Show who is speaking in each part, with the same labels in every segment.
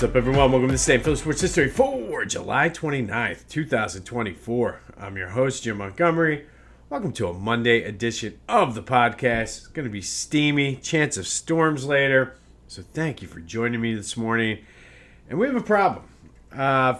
Speaker 1: What's up, everyone? Welcome to the State Phillies Sports History for July 29th, 2024. I'm your host, Jim Montgomery. Welcome to a Monday edition of the podcast. It's going to be steamy, chance of storms later. So thank you for joining me this morning. And we have a problem.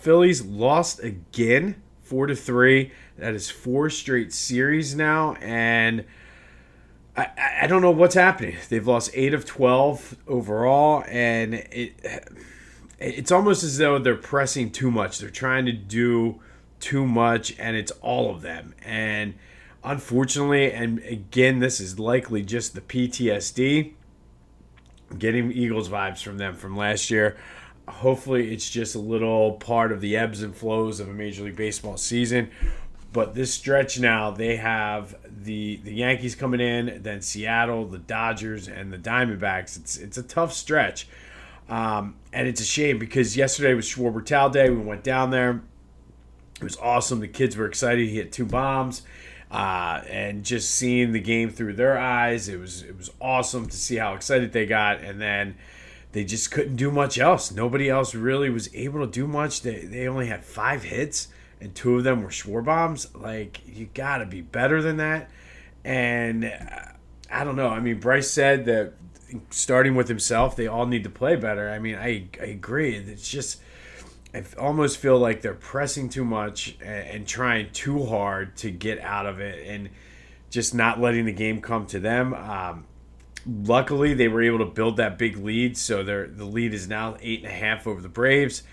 Speaker 1: Phillies lost again, 4-3. That is 4 straight series now. And I don't know what's happening. They've lost 8 of 12 overall. And it's almost as though they're pressing too much. They're trying to do too much, and it's all of them. And unfortunately, and again, this is likely just the PTSD, getting Eagles vibes from them from last year. Hopefully, it's just a little part of the ebbs and flows of a Major League Baseball season. But this stretch now, they have the Yankees coming in, then Seattle, the Dodgers, and the Diamondbacks. It's a tough stretch. And it's a shame because yesterday was Schwarber Day. We went down there. It was awesome. The kids were excited. He hit 2 bombs. And just seeing the game through their eyes, it was awesome to see how excited they got. And then they just couldn't do much else. Nobody else really was able to do much. They only had 5 hits, and 2 of them were Schwarber bombs. Like, you got to be better than that. And I don't know. I mean, Bryce said that starting with himself, they all need to play better. I mean, I agree. It's just, I almost feel like they're pressing too much and trying too hard to get out of it and just not letting the game come to them. Luckily, they were able to build that big lead, so the lead is now 8.5 over the Braves.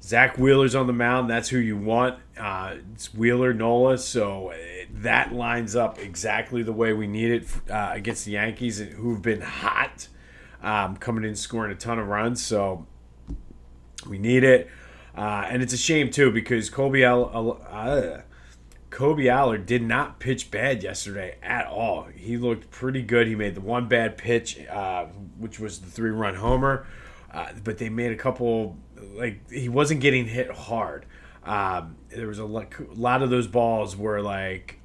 Speaker 1: Zach Wheeler's on the mound. That's who you want. It's Wheeler, Nola. So that lines up exactly the way we need it against the Yankees, who've been hot, coming in scoring a ton of runs. So we need it. And it's a shame, too, because Kobe Allard did not pitch bad yesterday at all. He looked pretty good. He made the one bad pitch, which was the 3-run homer. But they made a couple, like, he wasn't getting hit hard. There was a lot of those balls were like,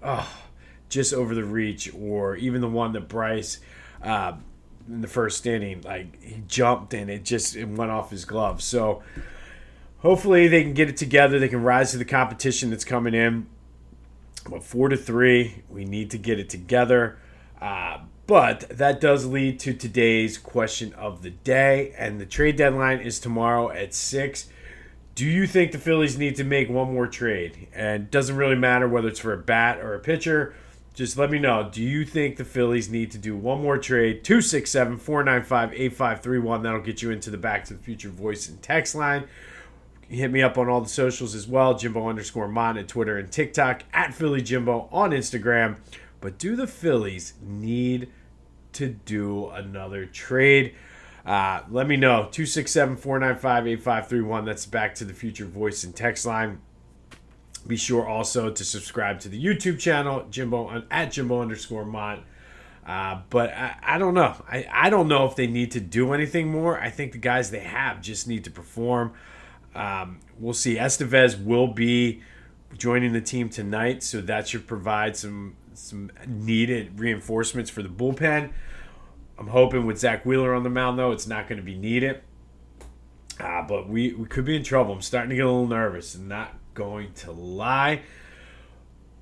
Speaker 1: just over the reach, or even the one that Bryce, in the first inning, like, he jumped and it went off his glove. So hopefully they can get it together. They can rise to the competition that's coming in. But 4-3, we need to get it together. But that does lead to today's question of the day, and the trade deadline is tomorrow at 6. Do you think the Phillies need to make one more trade? And it doesn't really matter whether it's for a bat or a pitcher. Just let me know. Do you think the Phillies need to do one more trade? 267-495-8531. That'll get you into the Back to the Future voice and text line. Hit me up on all the socials as well. Jimbo_Mon at Twitter and TikTok. At PhillyJimbo on Instagram. But do the Phillies need to do another trade? Let me know. 267-495-8531. That's Back to the Future voice and text line. Be sure also to subscribe to the YouTube channel, at Jimbo_Mon. But I don't know. I don't know if they need to do anything more. I think the guys they have just need to perform. We'll see. Estevez will be joining the team tonight, so that should provide some needed reinforcements for the bullpen. I'm hoping with Zach Wheeler on the mound, though, it's not going to be needed. But we could be in trouble. I'm starting to get a little nervous, and not going to lie.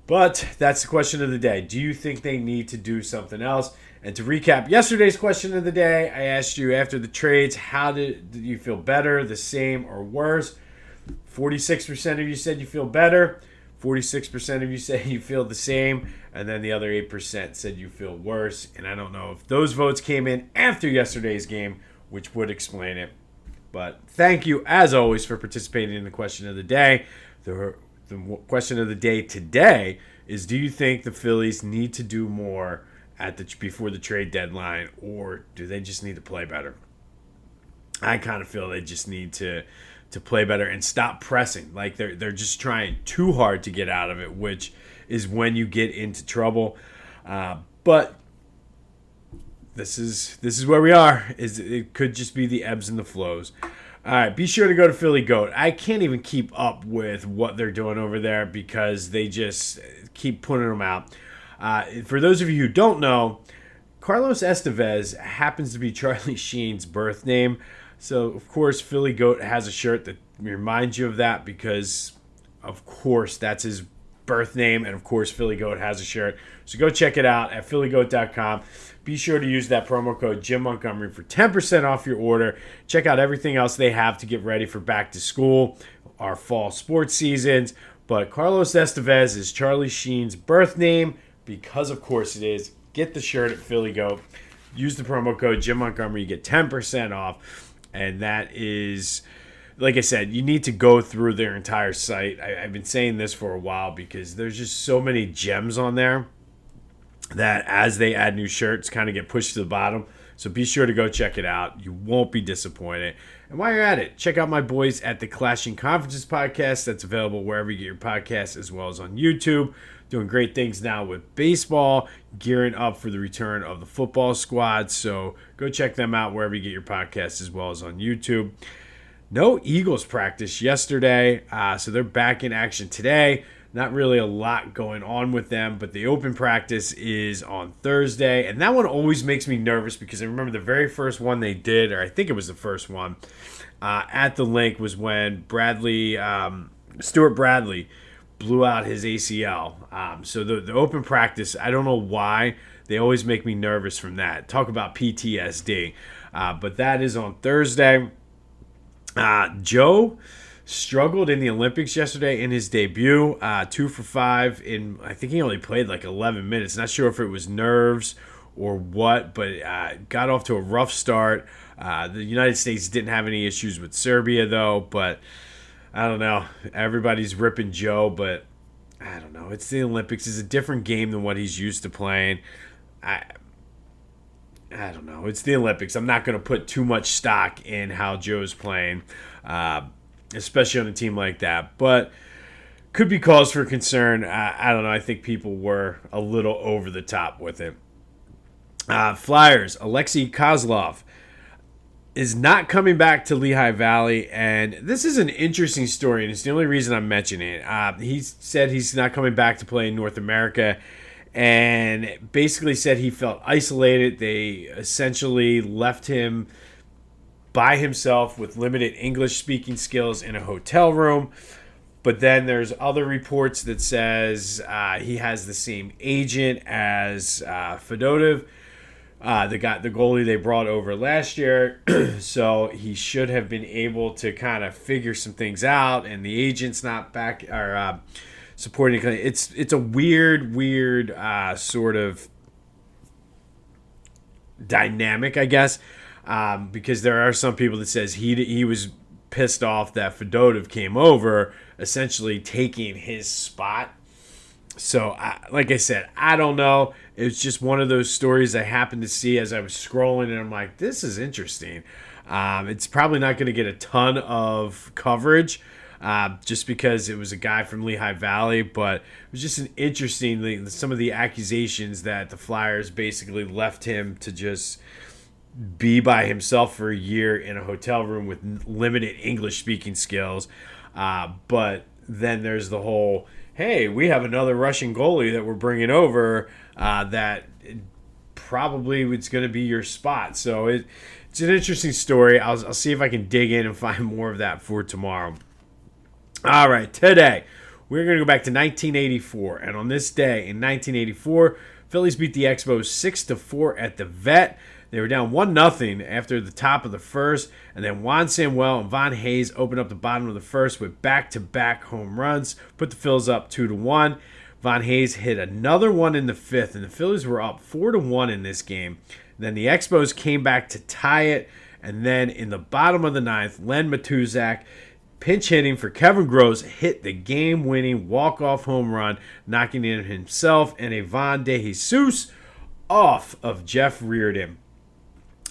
Speaker 1: But that's the question of the day. Do you think they need to do something else? And to recap yesterday's question of the day, I asked you after the trades, how did you feel better, the same, or worse? 46% of you said you feel better. 46% of you say you feel the same, and then the other 8% said you feel worse. And I don't know if those votes came in after yesterday's game, which would explain it. But thank you, as always, for participating in the question of the day. The question of the day today is, do you think the Phillies need to do more before the trade deadline, or do they just need to play better? I kind of feel they just need to play better and stop pressing. Like they're just trying too hard to get out of it, which is when you get into trouble. But this is where we are. It could just be the ebbs and the flows. All right, be sure to go to Philly Goat. I can't even keep up with what they're doing over there because they just keep putting them out. For those of you who don't know, Carlos Estevez happens to be Charlie Sheen's birth name. So, of course, Philly Goat has a shirt that reminds you of that because, of course, that's his birth name. And, of course, Philly Goat has a shirt. So go check it out at phillygoat.com. Be sure to use that promo code Jim Montgomery for 10% off your order. Check out everything else they have to get ready for back to school, our fall sports seasons. But Carlos Estevez is Charlie Sheen's birth name because, of course, it is. Get the shirt at Philly Goat. Use the promo code Jim Montgomery. You get 10% off. And that is, like I said, you need to go through their entire site. I've been saying this for a while because there's just so many gems on there that as they add new shirts kind of get pushed to the bottom. So be sure to go check it out. You won't be disappointed. And while you're at it, check out my boys at the Clashing Conferences podcast. That's available wherever you get your podcasts as well as on YouTube. Doing great things now with baseball, gearing up for the return of the football squad. So go check them out wherever you get your podcasts as well as on YouTube. No Eagles practice yesterday, so they're back in action today. Not really a lot going on with them, but the open practice is on Thursday. And that one always makes me nervous because I remember the very first one they did, or I think it was the first one, at the link was when Stuart Bradley blew out his ACL. So the open practice, I don't know why. They always make me nervous from that. Talk about PTSD. But that is on Thursday. Joe struggled in the Olympics yesterday in his debut, 2 for 5 in, I think he only played like 11 minutes. Not sure if it was nerves or what, but got off to a rough start. The United States didn't have any issues with Serbia though, but I don't know. Everybody's ripping Joe, but I don't know. It's the Olympics. It's a different game than what he's used to playing. I don't know. It's the Olympics. I'm not going to put too much stock in how Joe's playing, especially on a team like that. But could be cause for concern. I don't know. I think people were a little over the top with it. Flyers, Alexei Kozlov is not coming back to Lehigh Valley, and this is an interesting story, and it's the only reason I'm mentioning it. He said he's not coming back to play in North America, and basically said he felt isolated. They essentially left him by himself with limited English speaking skills in a hotel room. But then there's other reports that says he has the same agent as Fedotov, the goalie they brought over last year. So he should have been able to kind of figure some things out, and the agent's not back or supporting. It's a weird sort of dynamic, I guess, because there are some people that says he was pissed off that Fedotov came over, essentially taking his spot. So, like I said, I don't know. It's just one of those stories I happened to see as I was scrolling, and I'm like, this is interesting. It's probably not going to get a ton of coverage just because it was a guy from Lehigh Valley, but it was just an interesting, some of the accusations that the Flyers basically left him to just be by himself for a year in a hotel room with limited English speaking skills. But then there's the whole, hey, we have another Russian goalie that we're bringing over that probably it's going to be your spot. So it's an interesting story. I'll see if I can dig in and find more of that for tomorrow. All right, today we're going to go back to 1984. And on this day in 1984, Phillies beat the Expos 6-4 at the Vet. They were down 1-0 after the top of the first, and then Juan and Von Hayes opened up the bottom of the first with back-to-back home runs, put the Phils up 2-1. Von Hayes hit another one in the fifth, and the Phillies were up 4-1 in this game. Then the Expos came back to tie it, and then in the bottom of the ninth, Len Matuszek, pinch hitting for Kevin Gross, hit the game-winning walk-off home run, knocking in himself and Ivan De Jesus off of Jeff Reardon.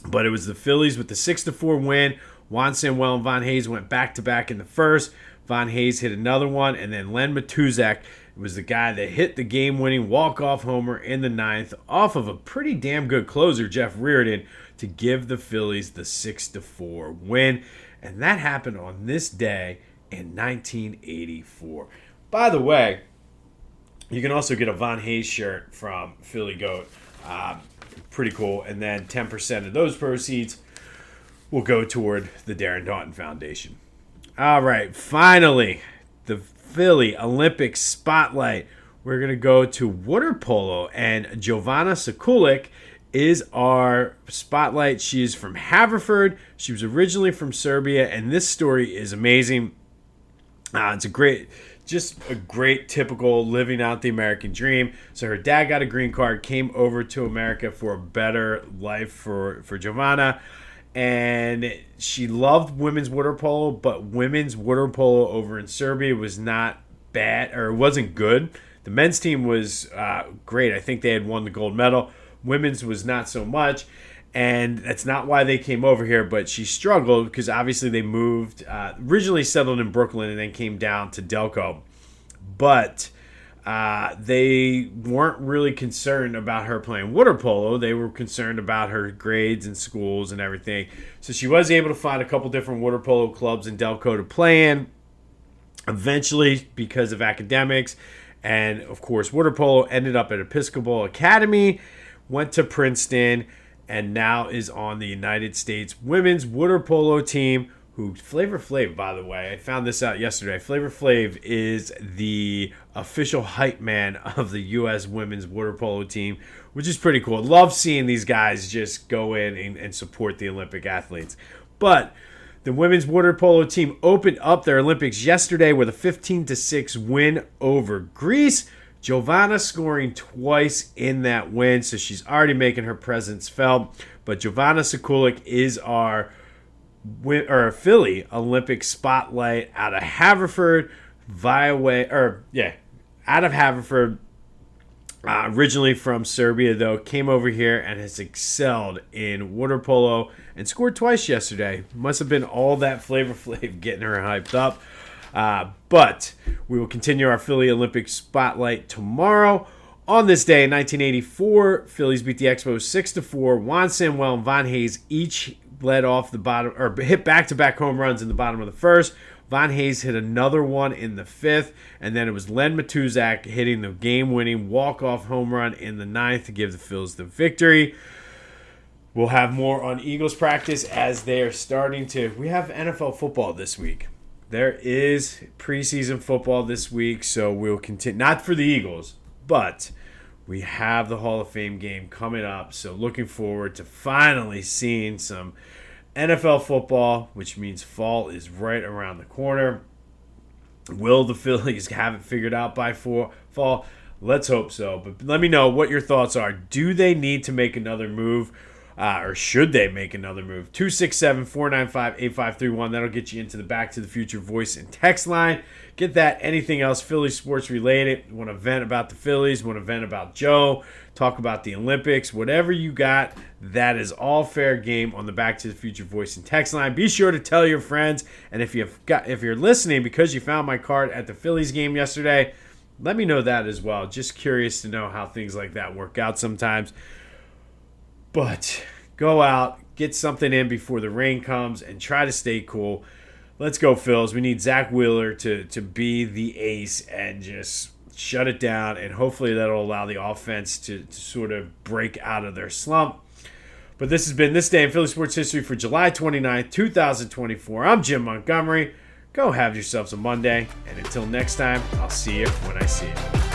Speaker 1: But it was the Phillies with the 6-4 win. Juan Samuel and Von Hayes went back-to-back in the first. Von Hayes hit another one, and then Len Matuszek was the guy that hit the game-winning walk-off homer in the ninth off of a pretty damn good closer, Jeff Reardon, to give the Phillies the 6-4 win. And that happened on this day in 1984. By the way, you can also get a Von Hayes shirt from Philly Goat. Pretty cool. And then 10% of those proceeds will go toward the Darren Daughton Foundation. All right, finally, the Philly Olympic spotlight. We're going to go to water polo, and Jovana Sekulic is our spotlight. She is from Haverford. She was originally from Serbia, and this story is amazing. It's a great typical living out the American dream. So her dad got a green card, came over to America for a better life for Jovana, and she loved women's water polo, but women's water polo over in Serbia was not bad, or it wasn't good. The men's team was great. I think they had won the gold medal. Women's was not so much, and that's not why they came over here, but she struggled because obviously they moved, originally settled in Brooklyn and then came down to Delco. But they weren't really concerned about her playing water polo. They were concerned about her grades in schools and everything. So she was able to find a couple different water polo clubs in Delco to play in. Eventually, because of academics, and of course, water polo ended up at Episcopal Academy, went to Princeton, and now is on the United States women's water polo team, who Flavor Flav, by the way, I found this out yesterday. Flavor Flav is the official hype man of the U.S. women's water polo team, which is pretty cool. Love seeing these guys just go in and support the Olympic athletes. But the women's water polo team opened up their Olympics yesterday with a 15-6 win over Greece. Jovana scoring twice in that win, so she's already making her presence felt. But Jovana Sekulic is our Philly Olympic spotlight out of Haverford, out of Haverford. Originally from Serbia, though, came over here and has excelled in water polo and scored twice yesterday. Must have been all that Flavor Flav getting her hyped up. But we will continue our Philly Olympic spotlight tomorrow. On this day in 1984, Phillies beat the Expos 6-4. Juan and Von Hayes each led off the bottom, or hit back-to-back home runs in the bottom of the first. Von Hayes hit another one in the fifth, and then it was Len Matuszek hitting the game-winning walk-off home run in the ninth to give the Phils the victory. We'll have more on Eagles practice as they are starting to. We have NFL football this week. There is preseason football this week, so we'll continue. Not for the Eagles, but we have the Hall of Fame game coming up. So looking forward to finally seeing some NFL football, which means fall is right around the corner. Will the Phillies have it figured out by fall? Let's hope so. But let me know what your thoughts are. Do they need to make another move? Or should they make another move? 267-495-8531. That'll get you into the Back to the Future voice and text line. Get that. Anything else Philly sports related? Want to vent about the Phillies? Want to vent about Joe? Talk about the Olympics? Whatever you got, that is all fair game on the Back to the Future voice and text line. Be sure to tell your friends. And if you're listening because you found my card at the Phillies game yesterday, let me know that as well. Just curious to know how things like that work out sometimes. But go out, get something in before the rain comes, and try to stay cool. Let's go, Phils. We need Zach Wheeler to be the ace and just shut it down, and hopefully that'll allow the offense to sort of break out of their slump. But this has been This Day in Philly Sports History for July 29th, 2024. I'm Jim Montgomery. Go have yourselves a Monday, and until next time, I'll see you when I see you.